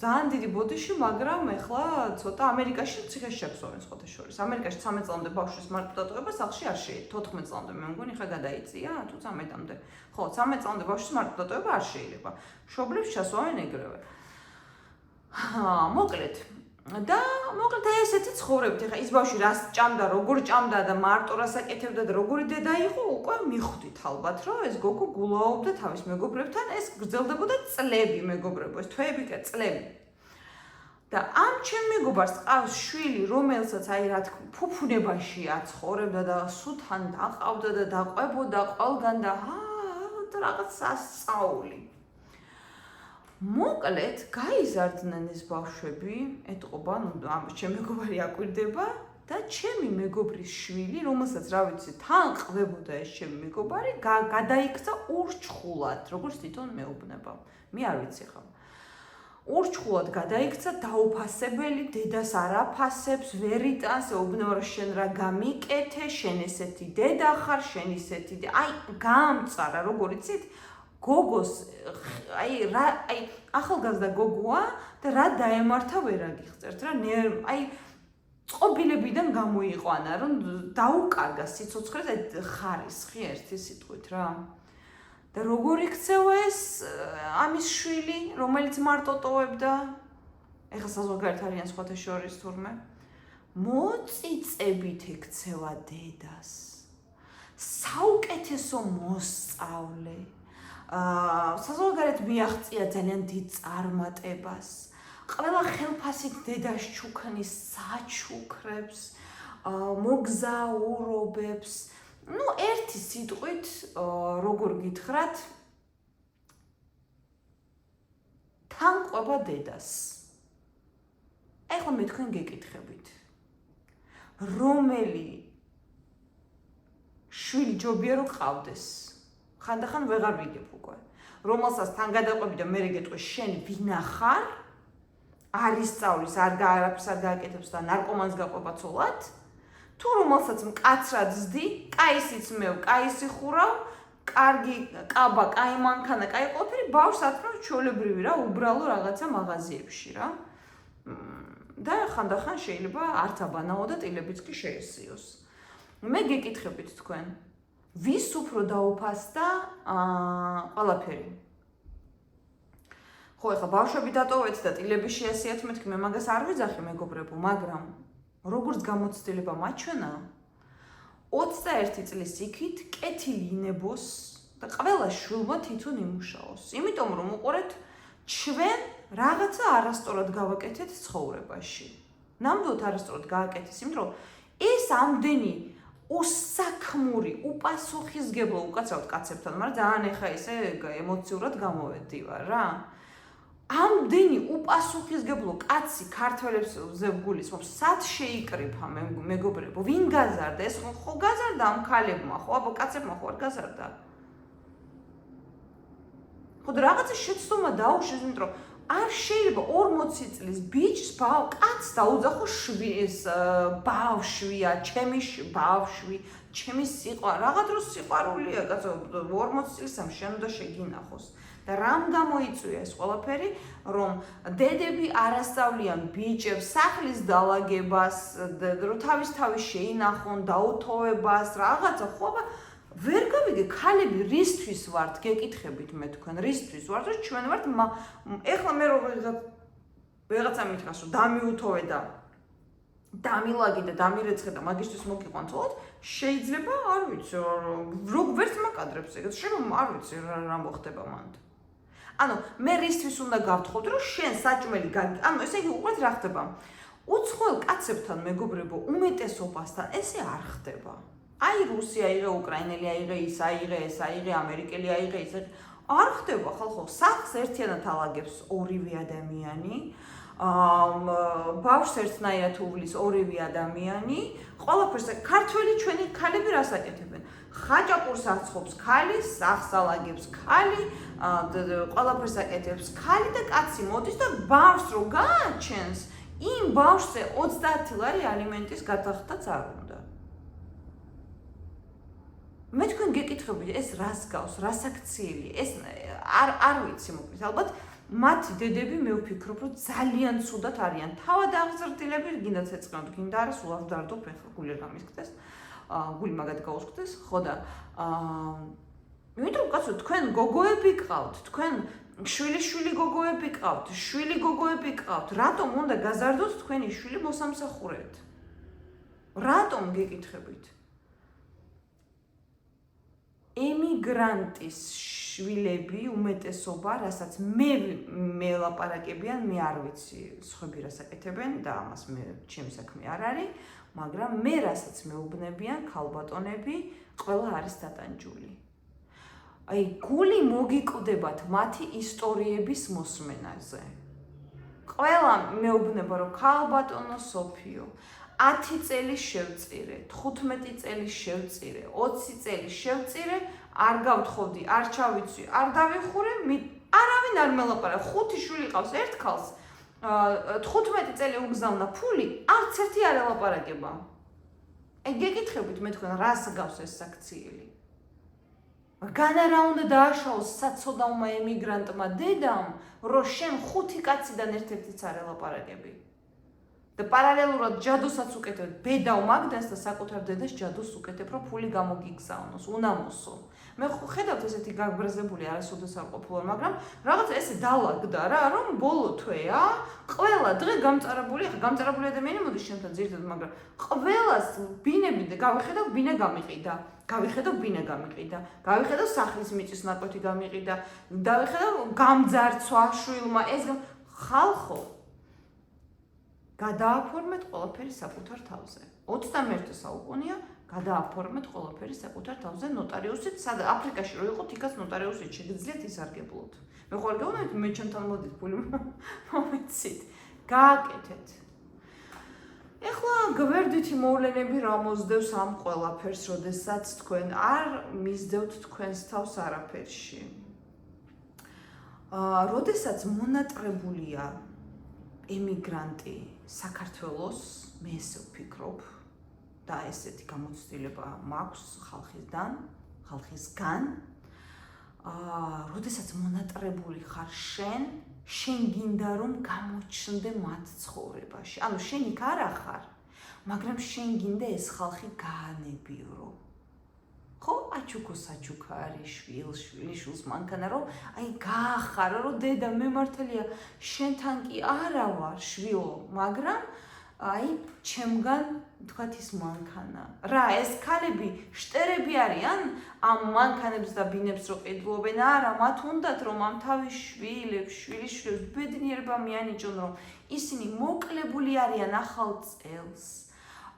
ძალიან დიდი ბოდიში, მაგრამ ეხლა ცოტა ამერიკაში ციხეში შეგვსვენ სხვათა შორის. ამერიკაში 13 წლამდე ბავშვის მარტო დატოვება სახლში არ შეიძლება. 14 წლამდე მე მგონი ხა გადაიწია, თუ 13-მდე. ხო, 13 წლამდე ბავშვის მარტო დატოვება არ შეიძლება. მშობლებს ჩასვავენ ეგრევე. მოკლედ. და მოკლედ ესეთი ცხოვრებით. ეხლა ის ბავშვი რას ჭამდა, როგორ ჭამდა და მარტო რას აკეთებდა და როგორი დედა იყო, უკვე მიხვდით ალბათ, რომ ეს გოგო გულაობდა თავის მეგობრებთან, ეს გრძელდებოდა წლები, მეგობრებო, ეს თვეები კი წლები. და ამ ჩემ მეგობარს ყავს შვილი, რომელსაც აი რა თქმა უნდა, ფუფუნებაში აცხოვრებდა და სულთან დაყავდა და დაყვებოდა ყველგან და რაღაც სასწაული. მოკლედ, გაიზარდნენ ეს ბავშვები, ეტყობა, ну, ჩემი მეგობარი აკვირდება და ჩემი მეგობრის შვილი, რომელსაც რა ვიცი, თან ყდებოდა ეს ჩემი მეგობარი, გადაიქცა ურჩხულად, როგორც თვითონ მეუბნება. მე არ ვიცი ხა. ურჩხულად გადაიქცა დაუფასებელი, დედას არ აფასებს, ვერ იტანს, ეუბნება რომ შენ რა გამიკეთე, შენ ესეთი დედა ხარ, შენ ისეთი და აი გამწარა, როგორ იცით? გოგოს აი ახალგაზრდა გოგოა და რა დაემართა ვერ აგიხსენებთ რა აი წყობილებიდან გამოიყვანა რომ დაუკარგა სიცოცხლეს აი ხარისხი ერთი სიტყვით რა და როგორ იქცევა ეს ამის შვილი რომელიც მარტო ტოვებდა ეხლა საზღვარგარეთ არიან სხვათა შორის თურმე მოწიწებით ექცევა დედას საუკეთესო მოსწავლე საზღვარგარეთ მიაღწია ძალიან დიდ წარმატებას. ყველა ხელფასით დედას ჩუქნის, საჩუქრებს, მოგზაურობებს. ნუ ერთი სიტყვით, როგორ გითხრათ, თან ყვება დედას. ეხლა მე თქვენ გეკითხებით. რომელი შვილი ჯობია რომ ყავდეს? ხანდახან ვეღარ ვიგებ უკვე. რომელსაც თან გადაყვები და მე გეტყვი შენ ვინა ხარ? არის სწავლის, არაფერს არ გააკეთებს და ნარკომანს გაყვება ცოლად? თუ რომელსაც მკაცრად ზდი, კაისიც მეო, კაისი ხურავ, კარგი კაბა, კაი მანქანა, კაი ყოფილი, ბავშვს ათმევ ჩვეულებრივი რა, უბრალო რაღაცა მაღაზიებში რა. და ხანდახან შეიძლება არც აბანაო და ტილებიც კი შეესიოს. მე გეკითხებით თქვენ, ვის უფრო დაუფასდა ყველაფერი? ხო, ეხლა ბავშვები დატოვეთ და ტილები შეასიათ, მეთქი მე მაგას არ ვიძახი მეგობრებო, მაგრამ როგორც გამოცდილება მაჩვენა, 21 წლის იქით კეთილი ინებოს და ყველა შვილმა თვითონ იმუშაოს. იმიტომ რომ უყურეთ, ჩვენ რაღაცა არასწორად გავაკეთეთ ცხოვრებაში. ნამდვილად არასწორად გააკეთეს, იმიტომ რომ ეს ამდენი უსაქმური, უპასუხისმგებლო უკაცრავად კაცებთან, მაგრამ ძალიან ეხა ესე ემოციურად გამოვედივარ რა. ამდენი უპასუხისმგებლო კაცი ქართველებს ზევგულისმობს, სად შეიკრიფა მეგობრებო, ვინ გაზარდა? ეს ხო გაზარდა ამ ქალებმა, ხო აბა კაცებმა ხო არ გაზარდა? ხო და რაღაცა შეცდომა დაუშვეს, იმიტომ რომ არ შეიძლება 40 წლის ბიჭს კაცს დაუძახო ბავშვია, ჩემი ბავშვი, ჩემი სიყვარული, რაღაც რო სიყვარულია, კაცო 40 წლისამ შენ უნდა შეგინახოს. და რამ გამოიწვია ეს ყველაფერი, რომ დედები არასწავლიან ბიჭებს სახლის დალაგებას, რომ თავის შეინახონ, დაუთოვებას, რაღაცა ხო, აბა ვერ გავიგე, ქალები რისთვის ვართ, გეკითხებით მე თქვენ, რისთვის ვართ, რომ ჩვენ ვართ, ეხლა მე რომ ვიღაცა მითხრას, რომ დამიუთოვე და დამილაგე და დამირეცხე და მაგისთვის მოგიყვან თოთ, შეიძლება, არ ვიცი, რომ ვერც მაკადრებს ეგეთ, შეიძლება არ ვიცი რა მოხდება მანდ. ანუ მე რისთვის უნდა გავთხოვდე, რომ შენ საჭმელი ანუ ესე იგი უყურეთ რა ხდება. უცხოელ კაცებთან მეგობრებო, უმეტესობასთან ესე არ ხდება. აი რუსი აიღე, უკრაინელი აიღე, ის აიღე, ეს აიღე, ამერიკელი აიღე, ის არ ხდება ხალხო. სახლს ერთიანად ალაგებს ორივე ადამიანი. ბავშვს ერთნაირად უვლის ორივე ადამიანი. ყველაფერს ქართველი ჩვენი ქალები რას აკეთებენ? ხაჭაპურს აცხობს ქალი, სახლს ალაგებს ქალი, ყველაფერს აკეთებს ქალი და კაცი მოდის და ბავშვს რო გააჩენს, იმ ბავშვზე 30 ლარი ალიმენტის გადახდაც არ უნდა. მე თქვენ გეკითხებით, ეს რას გავს, რას აქციელი, ეს არ ვიცი მოკლედ, ალბათ მათი დედები მე ვფიქრობ, რომ ძალიან ცუდად არიან. თავად აღზრდილები გინდათ ეწყნოთ, გინდა არა, სულ არ ვდარდობ, ეხლა გული არ გამისკდეს, გული მაგად გაუსკდეს, ხო და იმიტომ რომ კაცო, თქვენ გოგოები ყავთ, თქვენ შვილი გოგოები ყავთ, შვილი გოგოები ყავთ, რატომ უნდა გაზარდოთ თქვენი შვილი მოსამსახურედ? რატომ გეკითხებით? ემიგრანტის შვილები უმეტესობა, რასაც მე ლაპარაკებიან, მე არ ვიცი სხვები რას აკეთებენ და ამას მე ჩემი საქმე არ არის, მაგრამ მე რასაც მეუბნებიან ქალბატონები, ყველა არის დატანჯული. აი გული მოგიკვდებათ მათი ისტორიების მოსმენაზე. ყველა მეუბნება რომ ქალბატონო სოფიო 10 წელი შევწირე, 15 წელი შევწირე, 20 წელი შევწირე, არ გავთხოვდი, არ ჩავიცვი, არ დავიხურე, არავინ არ მელაპარაკა, 5 შვილი ყავს ერთ ქალს, 15 წელი უგზავნა ფული, არც ერთი არ ელაპარაკება. აი გეკითხებით მე თქვენ რას გავს ეს საქციელი? განა რა უნდა დააშაოს საცოდავმა ემიგრანტმა დედამ, რომ შენ 5 კაციდან ერთ-ერთიც არ ელაპარაკები. და პარალელურად ჯადოსაც უკეთებ, ბედავ მაგდას და საკუთარ დედას ჯადოს უკეთებ, რომ ფული გამოგიგზავნოს, უნამოსო. მე ხედავთ ესეთი გაგბრაზებული არასოდეს არ ყოფილა, მაგრამ რაღაცა ესე დალაგდა რა, რომ ბოლო თვეა, ყველა დღე გამწარებული, ახლა გამწარებული ადამიანი მოდის შენთან ძირითადად, მაგრამ ყველას ბინები და გავიხედავ ბინა გამიყიდა. გავიხედავ ბინა გამიყიდა, გავიხედავ სახლის მიწის ნაკვეთი გამიყიდა, დავიხედავ გამძარცვა შვილმა, ეს ხალხო გადააფორმეთ ყველაფერი საკუთარ თავზე. 21 საუკუნეა, გადააფორმეთ ყველაფერი საკუთარ თავზე. ნოტარიუსით, აფრიკაში რო იყოთ, იქაც ნოტარიუსით შეგიძლიათ ისარგებლოთ. მე ხوار გეუბნებით, მე ჩემთან მოდით ფული მომეცით. გააკეთეთ. ეხლა გვერდითი მოვლენები რა მოსდევს ამ ყველაფერს, როდესაც თქვენ არ მისდევთ თქვენს თავს არაფერში. როდესაც მონატრებულია ემიგრანტი საქართველოს, მე ესე ვფიქრობ და ესეთი გამოცდილება მაქვს ხალხისგან, როდესაც მონატრებული ხარ შენ გინდა რომ გამოჩნდე მათ ცხოვრებაში. ანუ შენ იქ არ ახარ, მაგრამ შენ გინდა ეს ხალხი გაანებირო. ხო, აჩუქო-საჩუქა არის შვილს მანქანა რომ აი გაახარო რომ დედა მე მართალია შენთან კი არა ვარ შვილო, მაგრამ აი ჩემგან თქვათ ის მანქანა. რა, ეს ქალები შტერები არიან ამ მანქანებს და ბინებს რო ყიდულობენ? არა, მათ უნდათ რომ ამ თავის შვილიშვილებს ბედნიერება მიანიჭონ, რომ ისინი მოკლებული არიან ახალ წელს.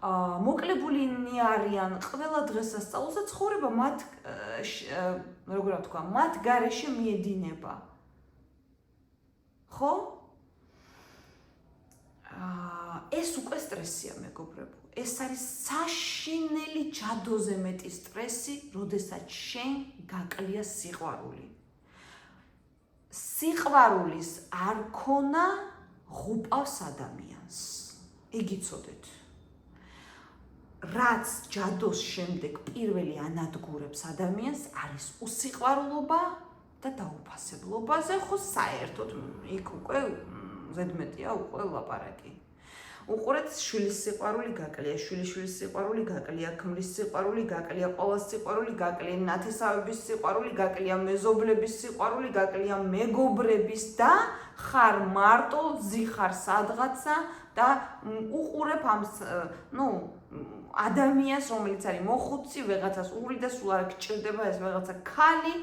მოკლებული არიან ყველა დღესასწაულს და ცხოვრება მათ როგორ ვთქვა, მათ გარეშე მიედინება. ხო? ეს უკვე სტრესია მეგობრებო. ეს არის საშინელი ჯადოზე მეტი სტრესი, როდესაც შენ გაკლია სიყვარული. სიყვარულის არ ქონა ღუპავს ადამიანს. იგი წოდეთ. რაც ჯადოს შემდეგ პირველი ანადგურებს ადამიანს არის უსიყვარულობა და დაუფასებლობაზე, ხო საერთოდ იქ უკვე ზედმეტია უკვე ლაპარაკი. უყურეთ, შვილის სიყვარული გაკლია, შვილიშვილის სიყვარული გაკლია, ქმრის სიყვარული გაკლია, ყოველს სიყვარული გაკლია, ნათესავების სიყვარული გაკლია, მეზობლების სიყვარული გაკლია, მეგობრების და ხარ მარტო, ზიხარ სადღაცა და უყურებ ამ ადამიანს, რომელიც არის მოხუცი, ვეღაცას უღრი და სულ არ გჭირდება ეს ვეღაცა ქალი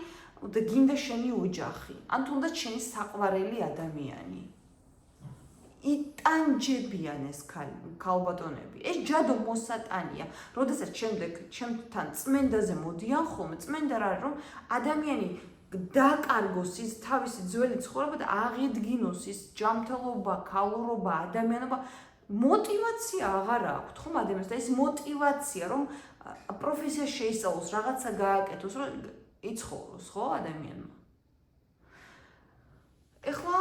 და გინდა შენი ოჯახი, ან თუნდაც შენი საყვარელი ადამიანი. იტანჯებიან ეს ქალბატონები. ეს ჯადო მოსატანია. როდესაც შემდეგ ჩემთან წმენდაზე მოდიან ხოლმე, წმენდა რა არის, რომ ადამიანი დაკარგოს ის თავისი ძველი ცხოვრება და აღედგინოს ის ჯანმრთელობა, ქალურობა, ადამიანობა. мотивация აღარ აქვს ხომ ადამიანს და ეს мотивация რომ პროფესია შეისწავლოს, რაღაცა გააკეთოს, რომ იცხოვროს, ხო, ადამიანმა. ეხლა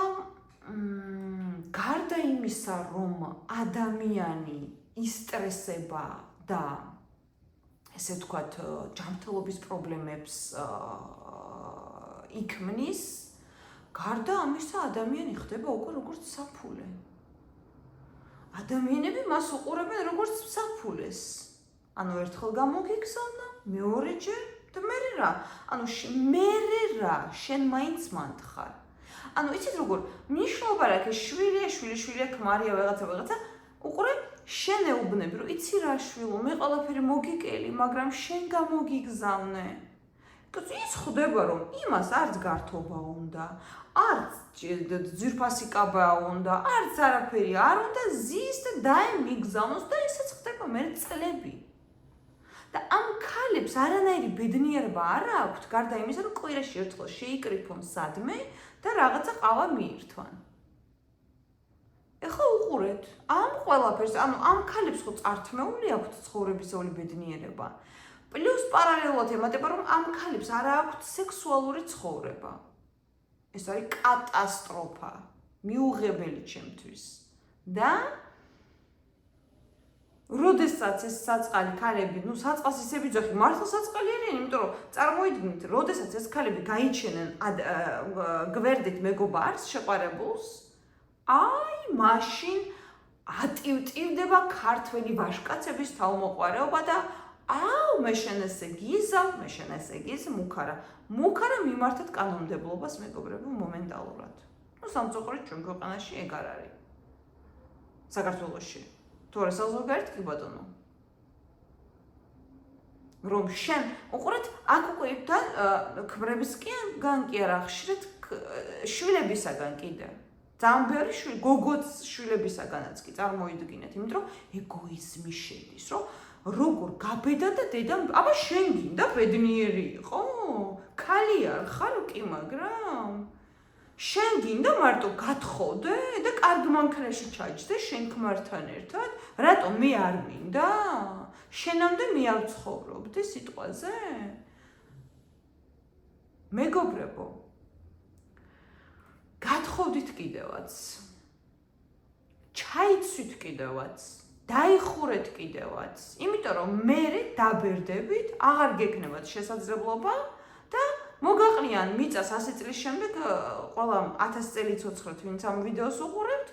გარდა იმისა, რომ ადამიანი ისტრესება და ესე ვთქვათ, ჯანმრთელობის პრობლემებს იქმნის, გარდა ამისა ადამიანი ხდება უკვე როგორც საფულე. ადამიანები მას უყურებენ როგორც საფულეს. ანუ ერთხელ გამოგიგზავნა, მეორეჯერ და მერე რა? ანუ მერე რა? შენ მაინც მანდ ხარ. ანუ იცით როგორ? მნიშვნელობა რა აქვს შვილია, ქმარია, ვეღაცა. უყურე, შენ ეუბნები, რომ იცი რა შვილო, მე ყველაფერი მოგიკელი, მაგრამ შენ გამოგიგზავნე. ის ხდება, რომ იმას არც გართობა უნდა, არც ძვირფასი კაბა უნდა, არც არაფერი არ უნდა, ზის და დაემიგზავნოს და ისეც ხდება მე წლები. და ამ ქალებს არანაირი ბედნიერება არ აქვთ, გარდა იმისა, რომ კვირაში ერთხელ შეიკრიფონ სადმე და რაღაცა ყავა მიირთვან. ეხლა უყურეთ, ამ ყველაფერს, ანუ ამ ქალებს ხო წართმეული აქვთ ცხოვრებისეული ბედნიერება. პლუს პარალელურად ემატება, რომ ამ ქალებს არ აქვთ სექსუალური ცხოვრება. ეს არის კატასტროფა, მიუღებელი ჩემთვის. და როდესაც ეს საწყალი ქალები, საწყალს ისე ვიძახი, მართლა საწყალი არიან, იმიტომ რომ წარმოიდგინეთ, როდესაც ეს ქალები გაიჩენენ გვერდით მეგობარს, შეყვარებულს, აი, მაშინ ატივტივდება ქართველი ვაჟკაცების თავმოყვარეობა და აუ, მე შენ ესე გიზავ, მუქარა მიმართეთ კანონმდებლობას მეგობრებო მომენტალურად. სამწუხაროდ ჩვენ ქვეყანაში ეგ არ არის. საქართველოში. თორე საზოგადოებრივ კი ბატონო. რომ შენ, უყურეთ, აქ უკვე ქმრებისგან კი არა, ხშირად შვილებისაგან კიდე. ძალიან ბევრი გოგოც შვილებისაგანაც კი წარმოიდგინეთ, იმიტომ რომ ეგოიზმი შედის, რომ როგორ გაბედა და დედამ, აბა შენ გინდა ბედნიერი იყო? ქალი არ ხარ კი, მაგრამ შენ გინდა მარტო გათხოვდე და კარგ მანქანაში ჩაჯდე შენ ქმართან ერთად? რატომ მე არ მინდა? შენამდე მე არ ვცხოვრობდი სიტყვაზე? მეგობრებო, გათხოვდით კიდევაც, ჩაიცვით კიდევაც, დაიხურეთ კიდევაც, იმიტომ რომ მე დაბერდებით, აღარ გექნებათ შესაძლებლობა და მოგაყრიან მიწას 100 წლის შემდეგ ყველა 1000 წელი ცოცხლეთ, ვინც ამ ვიდეოს უყურებთ,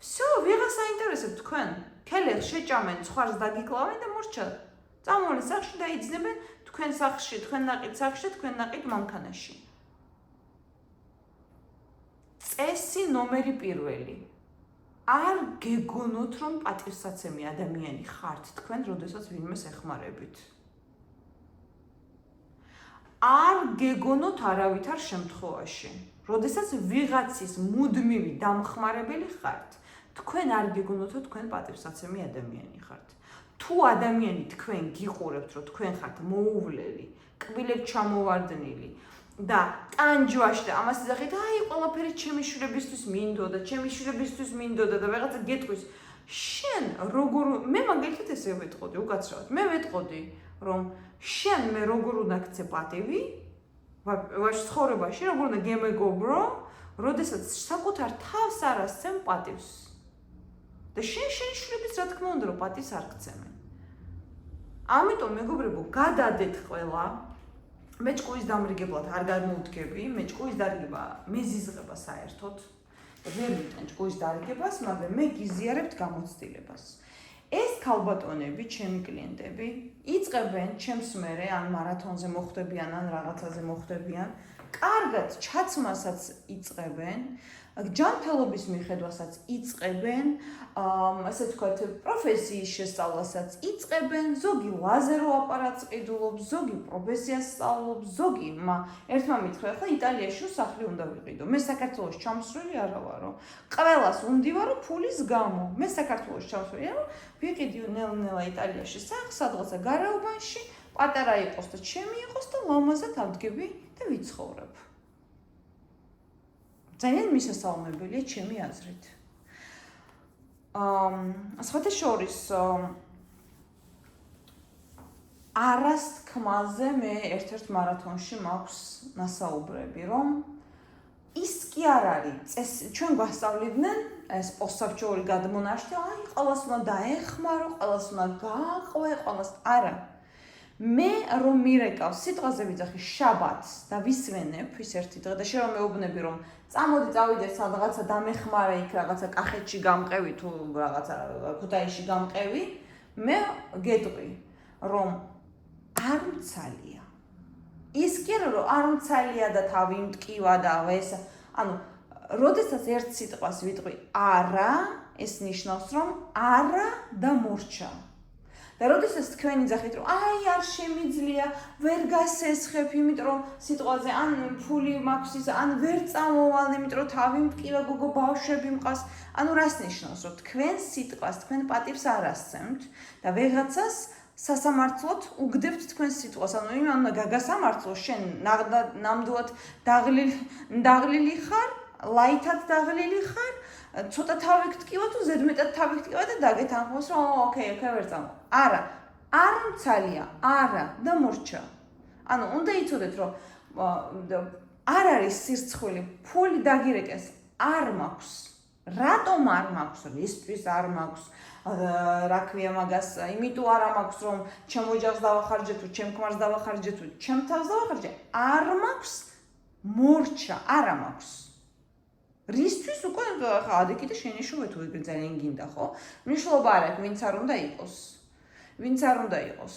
всё, ვიღას აინტერესებთ თქვენ. ქელეხ შეჭამენ, ცხარს დაგიკლავენ და მორჩა. წამოვლენ სახლში და იძნებენ თქვენ სახლში, თქვენ ნაყიდ სახლში, თქვენ ნაყიდ მანქანაში. წესი ნომერი პირველი. არ გეგონოთ, რომ პატივსაცემი ადამიანი ხართ თქვენ, როდესაც ვინმეს ეხმარებით. არ გეგონოთ არავითარ შემთხვევაში, როდესაც ვიღაცის მუდმივი დამხმარებელი ხართ, თქვენ არ გეგონოთ, თქვენ პატივსაცემი ადამიანი ხართ. თუ ადამიანი თქვენ გიყურებთ, რომ თქვენ ხართ მოუვლელი, კბილებ ჩამოვარდნილი და ტანჯვაში და ამას იზახით, აი, ყველაფერი ჩემი შვილებისთვის მინდოდა, ჩემი შვილებისთვის მინდოდა და ვიღაცა გეტყვის, შენ როგორ მე მაგალითად ესე ვეტყოდი, უკაცრავად, მე ვეტყოდი, რომ შენ მე როგორ უნდა გქცე პატივი, ვаш ცხოვრებაში როგორ უნდა გემეგობრო, როდესაც საკუთარ თავს არ ასცემ პატივს. და შენ შენი შვილების რა თქმა უნდა რომ პატივს არ გცემენ. ამიტომ მეგობრებო, გადადეთ ყველა, მე ჭკუის დამრიგებლად არ გამოვდგები, მე ჭკუის დარიგება მეზიზღება საერთოდ. ვერ ვიტან ჭკუის დარიგებას, მაგრამ მე გიზიარებთ გამოცდილებას. ეს ქალბატონები, ჩემი კლიენტები, იწყებენ ჩემს მერე ან მარათონზე მოხვდებიან, ან რაღაცაზე მოხვდებიან, კარგად ჩაცმასაც იწყებენ, ჯანმრთელობის მიხედვასაც იწყებენ, ასე ვთქვათ, პროფესიის შესწავლასაც იწყებენ, ზოგი ლაზერო აპარატს ყიდულობს, ზოგი პროფესიას სწავლობს, ზოგი ერთმა მითხრა, ხა იტალიაში სახლი უნდა ვიყიდო. მე საქართველოს ჩამსვლელი არა ვარო. ყველას უნდივარო ფულის გამო. მე საქართველოს ჩამსვლელი არა, ვიყიდი ნელ-ნელა იტალიაში სახლს, სადღაცა გარეუბანში, პატარა იყოს და ჩემი იყოს და ლამაზად ავდგები და ვიცხოვრებ. ძალიან მისასალმებელია ჩემი აზრით. სხვათა შორის არას თქმაზე მე ერთ-ერთ მარათონში მაქვს ნასაუბრები, რომ ის კი არ არის ჩვენ გვასწავლიდნენ ეს პოსტსაბჭოური გადმონაშთი, აი, ყველას უნდა დაეხმარო, ყველას უნდა გააყვე, ყველას არა. მე რომ მირეკავ სიტყვაზე ვიძახი შაბათს და ვისვენებ ის ერთი დღე და შე რომ მეუბნები რომ წამოდი წავიდე სადღაცა დამეხმარე იქ რაღაცა კახეთში გამყევი თუ რაღაცა ქუთაისში გამყევი, მე გეტყვი რომ არ მცალია. ის კი არა რომ არ მცალია და თავი მტკივა და ეს, ანუ როდესაც ერთ სიტყვას ვიტყვი არა, ეს ნიშნავს რომ არა და მორჩა. და როდესაც თქვენ იძახით რომ აი არ შემიძლია, ვერ გასესხებ, იმიტომ რომ სიტყვაზე ან ფული მაქვს ის, ან ვერ წამოვალ, იმიტომ რომ თავი მტკივა, გოგო ბავშვები მყავს, ანუ რას ნიშნავს, რომ თქვენ სიტყვას, თქვენ პატივს არ ასცემთ და ვიღაცას სასამართლოდ უგდებთ თქვენ სიტყვას, ანუ იმან უნდა გაგასამართლო, შენ ნამდვილად დაღლილი ხარ, ლაითად დაღლილი ხარ, ცოტა თავი გტკივა თუ ზედმეტად თავი გტკივა და დაგეთანხმოს რომ ოკეი, ვერ წამო. არა, არ მცალია, არა და მორჩა. ანუ უნდა იცოდეთ რომ არ არის სირცხვილი, ფული დაგირეკეს, არ მაქვს. რატომ არ მაქვს? რისთვის არ მაქვს? რა ქვია მაგას, იმიტომ არ მაქვს რომ ჩემ ოჯახს დავახარჯე თუ ჩემ ქმარს დავახარჯე თუ ჩემ თავს დავახარჯე. არ მაქვს, მორჩა, არა მაქვს. რისთვის უკვე ხა ადიკი და შენიშოვე თუ ეგრე ძალიან გინდა, ხო? მნიშვნელობა არ აქვს, ვინც არ უნდა იყოს. ვინც არ უნდა იყოს.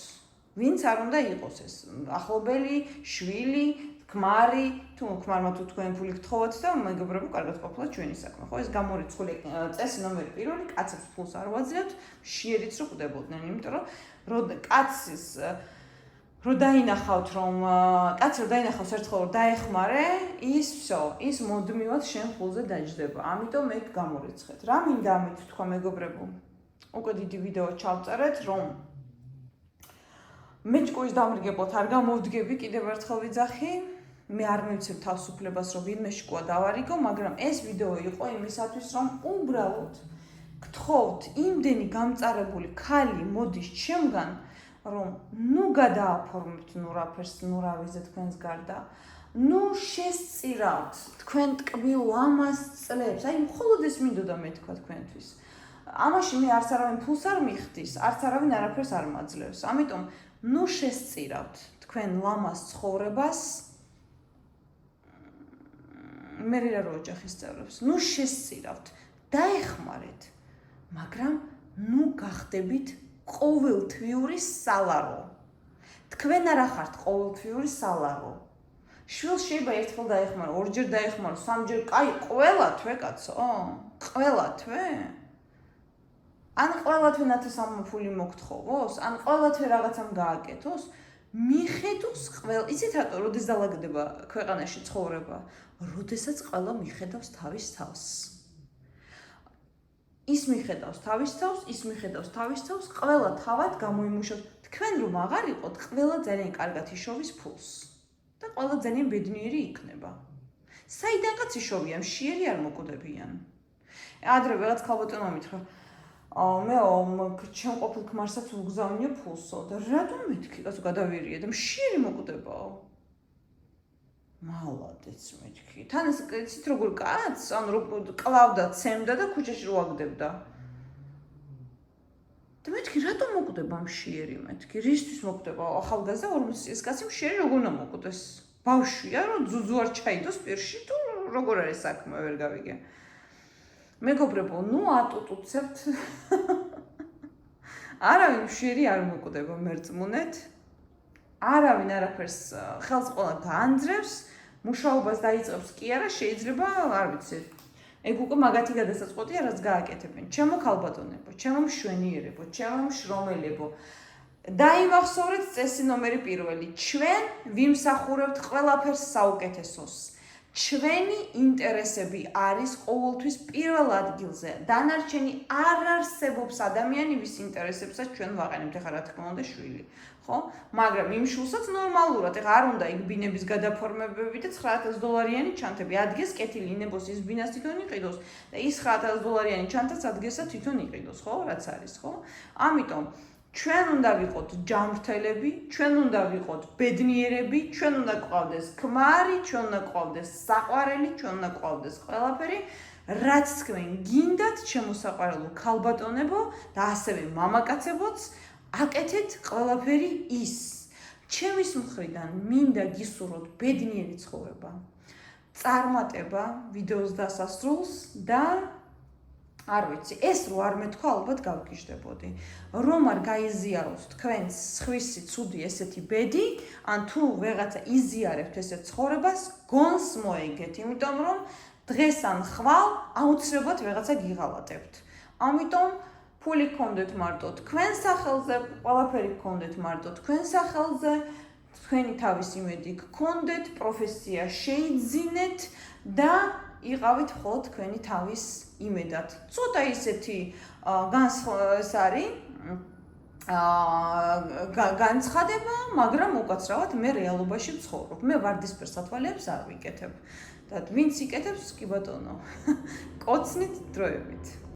ვინც არ უნდა იყოს ეს ახლობელი, შვილი, ქმარი, თუ ქმარმა თუ თქვენ ფული გთხოვოთ და მეგობრებო, კარგად ყოფილა ჩვენი საქმე, ხო? ეს გამორიცხული წესი ნომერი 1, კაცებს ფულს არ ვაძლევთ, შეერიც რო ყვდებოდნენ, იმიტომ რომ კაცის რო დაინახავთ რომ კაცი რო დაინახავს ერთხელ რომ დაეხმარე, ის მუდმივად შენ ფულზე დაჯდება. ამიტომ ეგ გამორიცხეთ. რა მინდა ამით თქვა მეგობრებო? უკვე დიდი ვიდეო ჩავწერეთ, რომ მეჭკუის დამრიგებლად არ გამოვდგები, კიდევ ერთხელ ვიძახი. მე არ მივცემ თავისუფლებას, რომ ვინმე შკუა დავარიგო, მაგრამ ეს ვიდეო იყო იმისათვის, რომ უბრალოდ გთხოვთ იმდენი გამწარებული ქალი მოდის ჩემგან, რომ ნუ გადააფორმებთ ნურაფერს, ნურავიზე თქვენს გარდა. ნუ შესწირავთ თქვენ ტკბილ ლამაზ წლებს. აი, მხოლოდ ეს მინდოდა მე თქვა თქვენთვის. ამაში მე არც არავინ ფულს არ მიხდის, არც არავინ არაფერს არ მაძლევს. ამიტომ ნუ შესწირავთ თქვენ ლამაზ ცხოვრებას. მე რა რო ოჯახის წევრებს, ნუ შესწირავთ, დაეხმარეთ, მაგრამ ნუ გახდებით ყოველთვიური სალარო. თქვენ არა ხართ ყოველთვიური სალარო. შვილს შეიძლება ერთხელ დაეხმარო, ორჯერ დაეხმარო, სამჯერ, კაი, ყველა თვე კაცო, ყველა თვე? ან ყველა თვე ნათესავმა ფული მოგთხოვოს, ან ყველა თვე რაღაცამ გააკეთოს, მიხედოს ყველა, იცით რატო, როდის დალაგდება ქვეყანაში ცხოვრება? როდესაც ყველა მიხედავს თავის თავს. ის მიხედავს თავის თავს, ის მიხედავს თავის თავს, ყველა თავად გამოიმუშავებს. თქვენ რომ აღარ იყოთ, ყველა ძალიან კარგად იშოვის ფულს და ყველა ძალიან ბედნიერი იქნება. საიდანაც იშოვიან, მშიერი არ მოკვდებიან. ადრე რაღაც ქალბატონმა მითხრა, მე ჩემ ყოფილ ქმარსაც უგზავნია ფულსო და რატომ მეთქი, კაცო გადავირიე და მშიერი მოკვდებაო. მალადეც მეთქი. თან ეს იცით როგორ კაც, ანუ კლავდა, ცემდა და ქუჩაში რო აგდებდა. და მეთქი რატომ მოკვდება მშიერი მეთქი? რისთვის მოკვდება? ახალგაზრდა 40 წლის კაცი მშიერი როგორ უნდა მოკვდეს? ბავშვია, რომ ძუძუ არ ჩაიდოს პირში თუ როგორ არის საქმე, ვერ გავიგე. მეგობრებო, ნუ ატუტუცებთ. არავინ მშიერი არ მოკვდება მერწმუნეთ. არავინ არაფერს ხელს ყველა გაანძრევს, მუშაობას დაიწყებს კი არა, შეიძლება, არ ვიცი. ეგ უკვე მაგათი გადასაწყვეტია, რაც გააკეთებენ. ჩემო ქალბატონებო, ჩემო მშვენიერებო, ჩემო მშრომელებო. დაიმახსოვრეთ წესი ნომერი 1. ჩვენ ვიმსახურებთ ყველაფერს საუკეთესოს. ჩვენი ინტერესები არის ყოველთვის პირველ ადგილზე. დანარჩენი არ არსებობს ადამიანი, ვის ინტერესებსაც ჩვენ ვაყენებთ, ეხლა რა თქმა უნდა შვილი. ხო? მაგრამ იმ შულსაც ნორმალურად, ეხლა არ უნდა იქ ბინების გადაფორმებები და $9,000 ჩანთები. ადგეს კეთილი ინებოს ის ბინას თვითონ იყიდოს და ის $9,000 ჩანთაც ადგესა თვითონ იყიდოს, ხო? რაც არის, ხო? ამიტომ ჩვენ უნდა ვიყოთ ჯანმრთელები, ჩვენ უნდა ვიყოთ ბედნიერები, ჩვენ უნდა გვყავდეს ქმარი, ჩვენ უნდა გვყავდეს საყვარელი, ჩვენ უნდა გვყავდეს ყველაფერი, რაც თქვენ გინდათ, ჩემო საყვარელო ქალბატონებო და ასევე მამაკაცებოც, აკეთეთ ყველაფერი ის. ჩემის მხრიდან მინდა გისურვოთ ბედნიერი ცხოვრება, წარმატება ვიდეოს დასასრულს და არ ვიცი, ეს რო არ მეთქვა, ალბათ გავგიჟდებოდი. რომ არ გაიზიაროთ თქვენს სხვისი ცუდი ესეთი ბედი, ან თუ ვეღაცა იზიარებთ ესეთ ცხოვრებას, გონს მოეგეთ, იმიტომ რომ დღეს ან ხვალ აუცილებლად ვეღაცა გიღალატებთ. ამიტომ ფული გქონდეთ მარტო თქვენ სახელზე, ყველაფერი გქონდეთ მარტო თქვენ სახელზე, თქვენი თავის იმედი გქონდეთ, პროფესია შეიძინეთ და იყავით მხოლოდ თქვენი თავის იმედად. ცოტა ისეთი ეს არის განცხადება, მაგრამ უკაცრავად მე რეალობაში ვცხოვრობ. მე ვარდისფერ სათვალეებს არ ვიკეთებ. და ვინც იკეთებს, კი ბატონო, კოცნით დროებით.